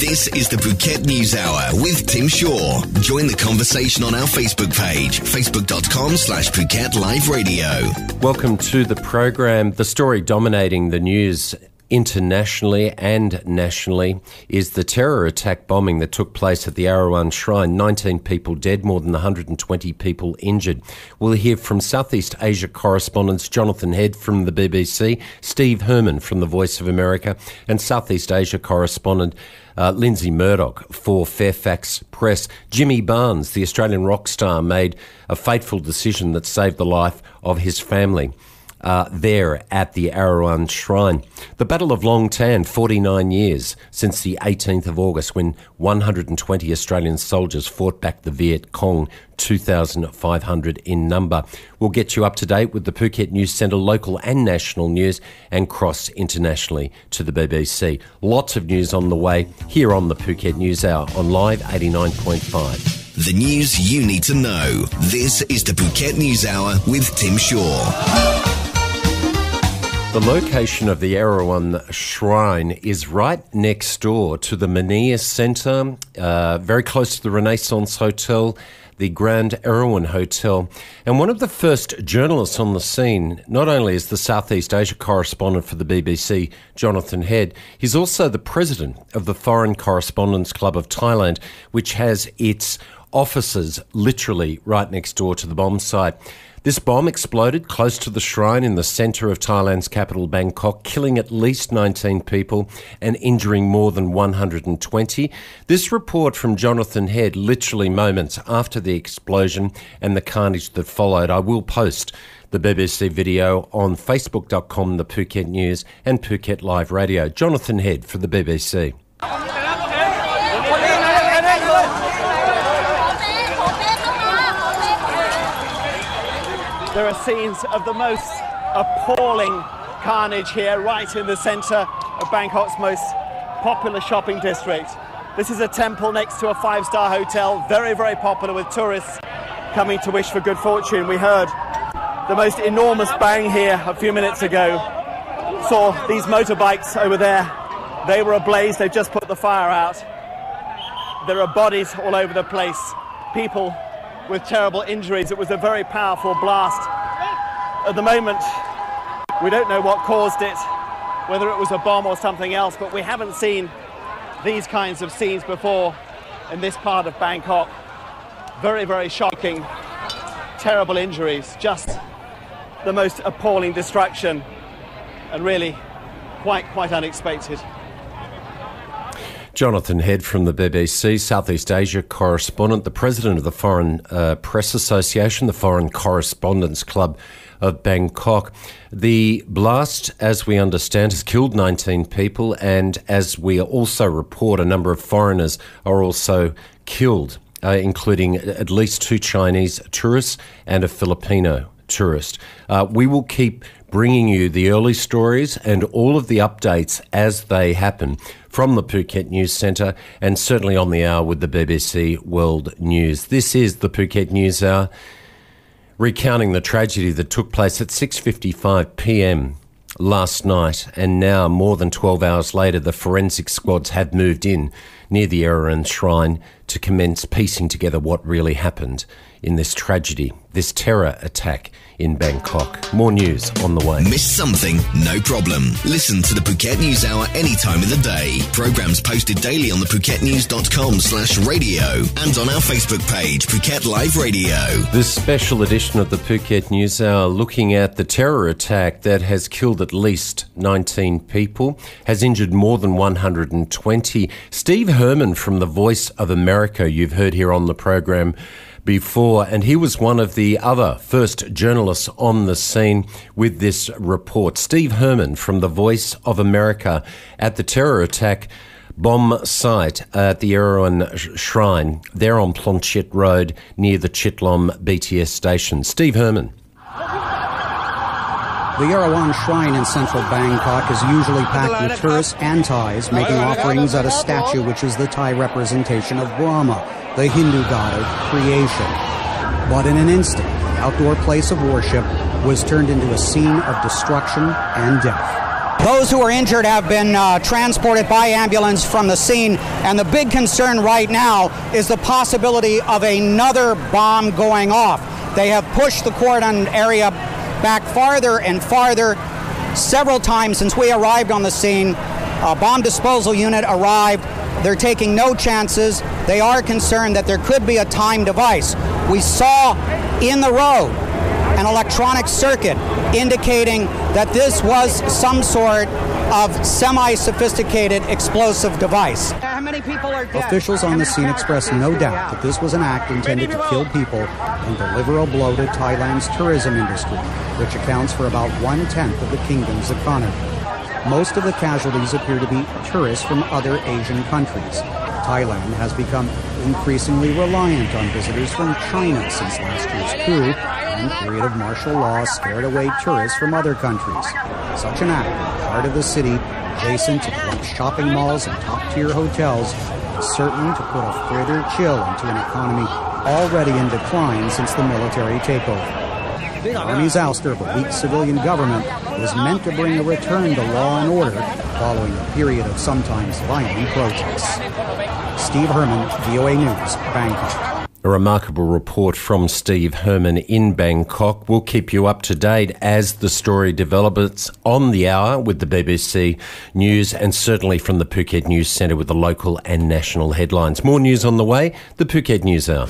This is the Phuket News Hour with Tim Shaw. Join the conversation on our Facebook page, facebook.com/Phuket Live Radio. Welcome to the program. The story dominating the news internationally and nationally is the terror attack bombing that took place at the Erawan Shrine. 19 people dead, more than 120 people injured. We'll hear from Southeast Asia correspondents Jonathan Head from the BBC, Steve Herman from the Voice of America, and Southeast Asia correspondent Lindsay Murdoch for Fairfax Press. Jimmy Barnes, the Australian rock star, made a fateful decision that saved the life of his family there at the Erawan Shrine. The Battle of Long Tan, 49 years since the 18th of August when 120 Australian soldiers fought back the Viet Cong, 2,500 in number. We'll get you up to date with the Phuket News Centre local and national news and cross internationally to the BBC. Lots of news on the way here on the Phuket News Hour on Live 89.5. The news you need to know. This is the Phuket News Hour with Tim Shaw. The location of the Erawan Shrine is right next door to the Mania Centre, very close to the Renaissance Hotel, the Grand Erawan Hotel. And one of the first journalists on the scene, not only is the Southeast Asia correspondent for the BBC, Jonathan Head, he's also the president of the Foreign Correspondents Club of Thailand, which has its offices literally right next door to the bomb site. This bomb exploded close to the shrine in the centre of Thailand's capital, Bangkok, killing at least 19 people and injuring more than 120. This report from Jonathan Head, literally moments after the explosion and the carnage that followed. I will post the BBC video on facebook.com, the Phuket News and Phuket Live Radio. Jonathan Head for the BBC. There are scenes of the most appalling carnage here, right in the centre of Bangkok's most popular shopping district. This is a temple next to a five-star hotel, very, very popular with tourists coming to wish for good fortune. We heard the most enormous bang here a few minutes ago. Saw these motorbikes over there. They were ablaze. They've just put the fire out. There are bodies all over the place. People with terrible injuries. It was a very powerful blast. At the moment, we don't know what caused it, whether it was a bomb or something else, but we haven't seen these kinds of scenes before in this part of Bangkok. Very, very shocking, terrible injuries, just the most appalling destruction, and really quite unexpected. Jonathan Head from the BBC, Southeast Asia correspondent, the president of the Foreign Press Association, the Foreign Correspondents Club of Bangkok. The blast, as we understand, has killed 19 people, and as we also report, a number of foreigners are also killed, including at least 2 Chinese tourists and a Filipino tourist. We will keep bringing you the early stories and all of the updates as they happen from the Phuket News Centre and certainly on the hour with the BBC World News. This is the Phuket News Hour, recounting the tragedy that took place at 6:55 p.m. last night, and now, more than 12 hours later, the forensic squads have moved in near the Erawan Shrine to commence piecing together what really happened in this tragedy, this terror attack in Bangkok. More news on the way. Missed something? No problem. Listen to the Phuket News Hour any time of the day. Programs posted daily on the PhuketNews.com/radio and on our Facebook page, Phuket Live Radio. This special edition of the Phuket News Hour looking at the terror attack that has killed at least 19 people, has injured more than 120. Steve Herman from the Voice of America, you've heard here on the program before, and he was one of the other first journalists on the scene with this report. Steve Herman from the Voice of America at the terror attack bomb site at the Erawan Shrine, there on Plonchit Road near the Chitlom BTS station. Steve Herman. The Erawan Shrine in central Bangkok is usually packed with tourists and Thais making offerings at a statue which is the Thai representation of Brahma, the Hindu god of creation. But in an instant, the outdoor place of worship was turned into a scene of destruction and death. Those who are injured have been transported by ambulance from the scene, and the big concern right now is the possibility of another bomb going off. They have pushed the cordon area back farther and farther several times since we arrived on the scene. A bomb disposal unit arrived. They're taking no chances. They are concerned that there could be a time device. We saw in the road an electronic circuit indicating that this was some sort of semi-sophisticated explosive device. How many people are dead? Officials on the scene expressed no doubt that this was an act intended to kill people and deliver a blow to Thailand's tourism industry, which accounts for about 1/10 of the kingdom's economy. Most of the casualties appear to be tourists from other Asian countries. Thailand has become increasingly reliant on visitors from China since last year's coup, and period of martial law scared away tourists from other countries. Such an act in the heart of the city, adjacent to the shopping malls and top-tier hotels, is certain to put a further chill into an economy already in decline since the military takeover. The Army's ouster of a weak civilian government was meant to bring a return to law and order following a period of sometimes violent protests. Steve Herman, VOA News, Bangkok. A remarkable report from Steve Herman in Bangkok. We'll keep you up to date as the story develops on the hour with the BBC News and certainly from the Phuket News Centre with the local and national headlines. More news on the way, the Phuket News Hour.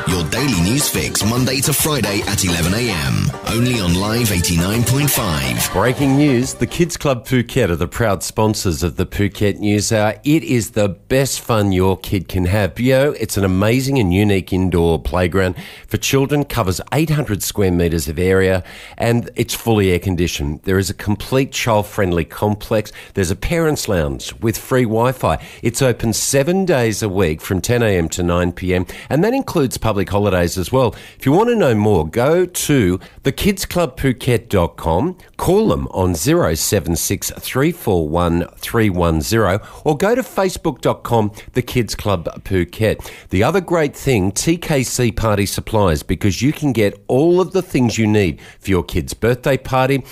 Your daily news fix, Monday to Friday at 11 a.m. Only on Live 89.5. Breaking news, the Kids Club Phuket are the proud sponsors of the Phuket News Hour. It is the best fun your kid can have. It's an amazing and unique indoor playground for children, covers 800 square metres of area, and it's fully air-conditioned. There is a complete child-friendly complex. There's a parents' lounge with free Wi-Fi. It's open 7 days a week from 10 a.m. to 9 p.m, and that includes public holidays as well. If you want to know more, go to thekidsclubphuket.com, call them on 076 341 310 or go to facebook.com, The Kids Club Phuket. The other great thing, TKC Party Supplies, because you can get all of the things you need for your kid's birthday party.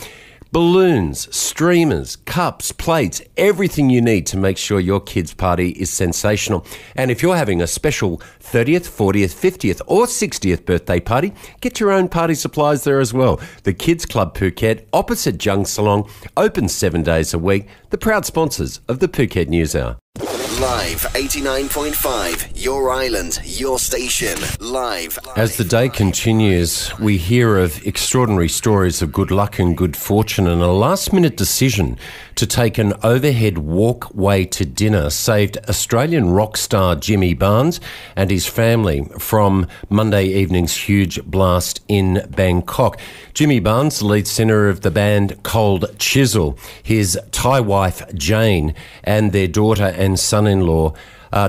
Balloons, streamers, cups, plates, everything you need to make sure your kids' party is sensational. And if you're having a special 30th, 40th, 50th or 60th birthday party, get your own party supplies there as well. The Kids Club Phuket, opposite Jung Salong, open 7 days a week. The proud sponsors of the Phuket News Hour. Live 89.5, your island, your station, live. As the day continues, we hear of extraordinary stories of good luck and good fortune, and a last-minute decision to take an overhead walkway to dinner saved Australian rock star Jimmy Barnes and his family from Monday evening's huge blast in Bangkok. Jimmy Barnes, the lead singer of the band Cold Chisel, his Thai wife Jane and their daughter and son-in-law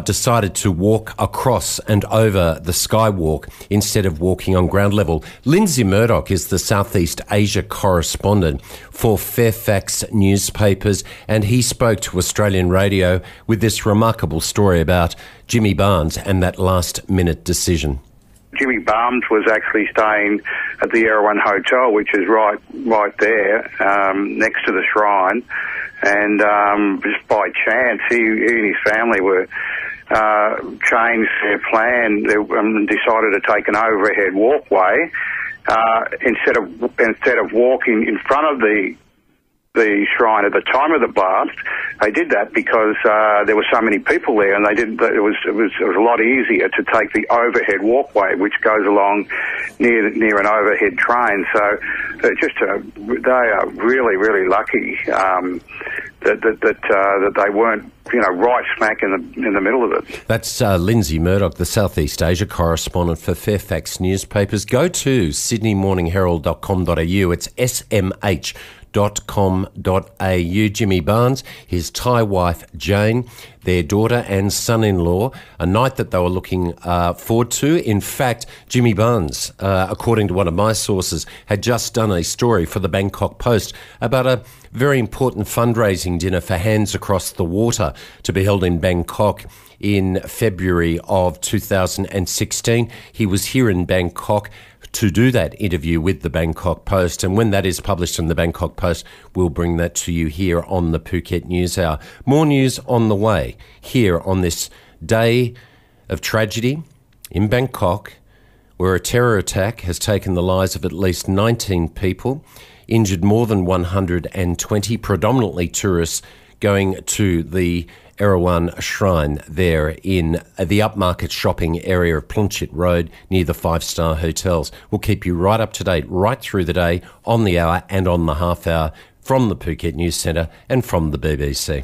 decided to walk across and over the skywalk instead of walking on ground level. Lindsay Murdoch is the Southeast Asia correspondent for Fairfax newspapers, and he spoke to Australian radio with this remarkable story about Jimmy Barnes and that last-minute decision. Jimmy Barnes was actually staying at the Erawan Hotel, which is right there, next to the shrine. And just by chance, he and his family were changed their plan. They decided to take an overhead walkway instead of walking in front of the shrine at the time of the blast. They did that because there were so many people there, and it was a lot easier to take the overhead walkway, which goes along near an overhead train. So they are really, really lucky that they weren't right smack in the middle of it. That's Lindsay Murdoch, the Southeast Asia correspondent for Fairfax newspapers. Go to sydneymorningherald.com.au. It's smh.com.au. Jimmy Barnes, his Thai wife Jane, their daughter and son-in-law, a night that they were looking forward to. In fact, Jimmy Barnes, according to one of my sources, had just done a story for the Bangkok Post about a very important fundraising dinner for Hands Across the Water to be held in Bangkok in February of 2016. He was here in Bangkok to do that interview with the Bangkok Post. And when that is published in the Bangkok Post, we'll bring that to you here on the Phuket News Hour. More news on the way here on this day of tragedy in Bangkok, where a terror attack has taken the lives of at least 19 people, injured more than 120, predominantly tourists going to the Erawan Shrine there in the upmarket shopping area of Plunchit Road near the five-star hotels. We'll keep you right up to date right through the day, on the hour and on the half hour from the Phuket News Centre and from the BBC.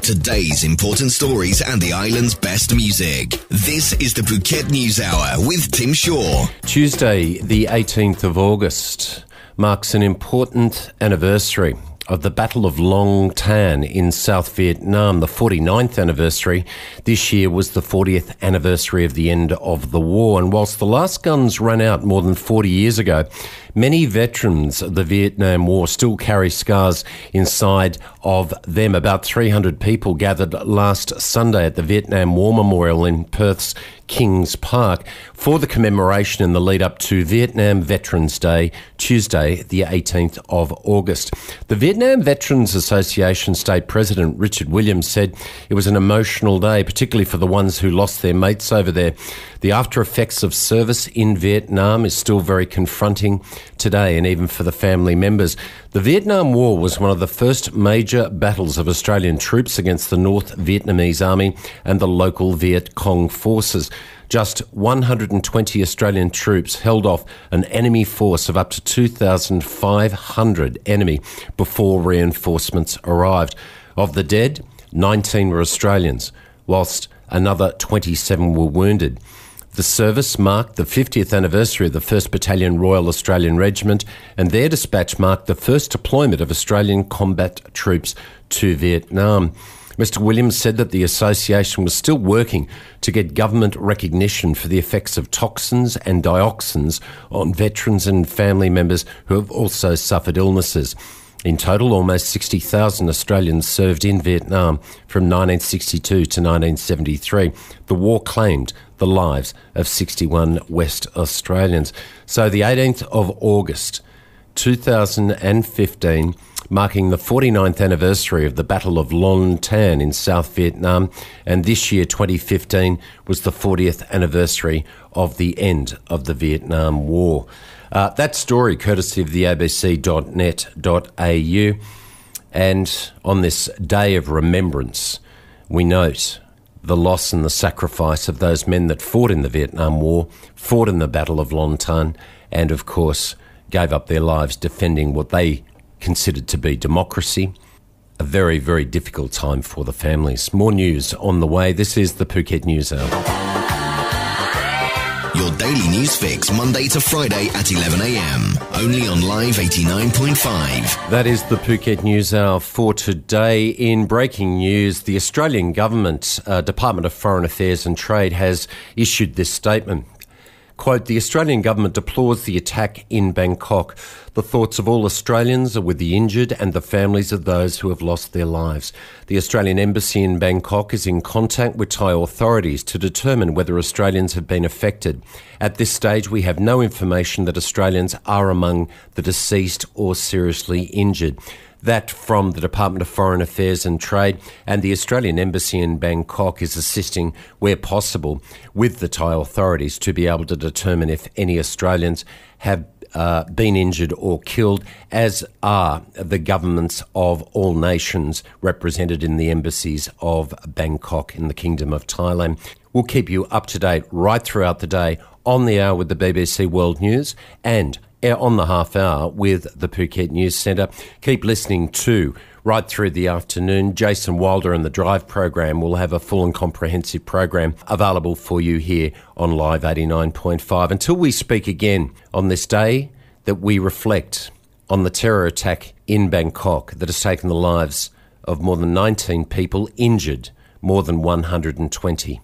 Today's important stories and the island's best music. This is the Phuket News Hour with Tim Shaw. Tuesday, the 18th of August, marks an important anniversary of the Battle of Long Tan in South Vietnam, the 49th anniversary. This year was the 40th anniversary of the end of the war. And whilst the last guns ran out more than 40 years ago, many veterans of the Vietnam War still carry scars inside of them. About 300 people gathered last Sunday at the Vietnam War Memorial in Perth's Kings Park for the commemoration in the lead up to Vietnam Veterans Day, Tuesday, the 18th of August. The Vietnam Veterans Association State President Richard Williams said it was an emotional day, particularly for the ones who lost their mates over there. The after effects of service in Vietnam is still very confronting today, and even for the family members. The Vietnam War was one of the first major battles of Australian troops against the North Vietnamese Army and the local Viet Cong forces. Just 120 Australian troops held off an enemy force of up to 2,500 enemy before reinforcements arrived. Of the dead, 19 were Australians, whilst another 27 were wounded. The service marked the 50th anniversary of the 1st Battalion Royal Australian Regiment, and their dispatch marked the first deployment of Australian combat troops to Vietnam. Mr. Williams said that the association was still working to get government recognition for the effects of toxins and dioxins on veterans and family members who have also suffered illnesses. In total, almost 60,000 Australians served in Vietnam from 1962 to 1973. The war claimed the lives of 61 West Australians. So the 18th of August 2015, marking the 49th anniversary of the Battle of Long Tan in South Vietnam, and this year, 2015, was the 40th anniversary of the end of the Vietnam War. That story, courtesy of the abc.net.au. And on this day of remembrance, we note the loss and the sacrifice of those men that fought in the Vietnam War, fought in the Battle of Long Tan, and of course gave up their lives defending what they considered to be democracy. A very, very difficult time for the families. More news on the way. This is the Phuket News Hour. Your daily news fix, Monday to Friday at 11 a.m. Only on Live 89.5. That is the Phuket News Hour for today. In breaking news, the Australian Government, Department of Foreign Affairs and Trade, has issued this statement. Quote, the Australian Government deplores the attack in Bangkok. The thoughts of all Australians are with the injured and the families of those who have lost their lives. The Australian Embassy in Bangkok is in contact with Thai authorities to determine whether Australians have been affected. At this stage, we have no information that Australians are among the deceased or seriously injured. That from the Department of Foreign Affairs and Trade, and the Australian Embassy in Bangkok is assisting where possible with the Thai authorities to be able to determine if any Australians have been injured or killed, as are the governments of all nations represented in the embassies of Bangkok in the Kingdom of Thailand. We'll keep you up to date right throughout the day on the hour with the BBC World News and on the half hour with the Phuket News Centre. Keep listening to right through the afternoon. Jason Wilder and the Drive program will have a full and comprehensive program available for you here on Live 89.5. Until we speak again on this day that we reflect on the terror attack in Bangkok that has taken the lives of more than 19 people, injured more than 120.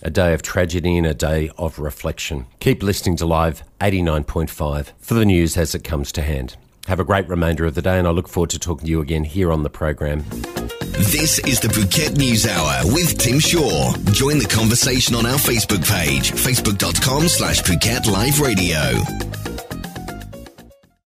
A day of tragedy and a day of reflection. Keep listening to Live 89.5 for the news as it comes to hand. Have a great remainder of the day, and I look forward to talking to you again here on the program. This is the Phuket News Hour with Tim Shaw. Join the conversation on our Facebook page, facebook.com/Phuket Live Radio.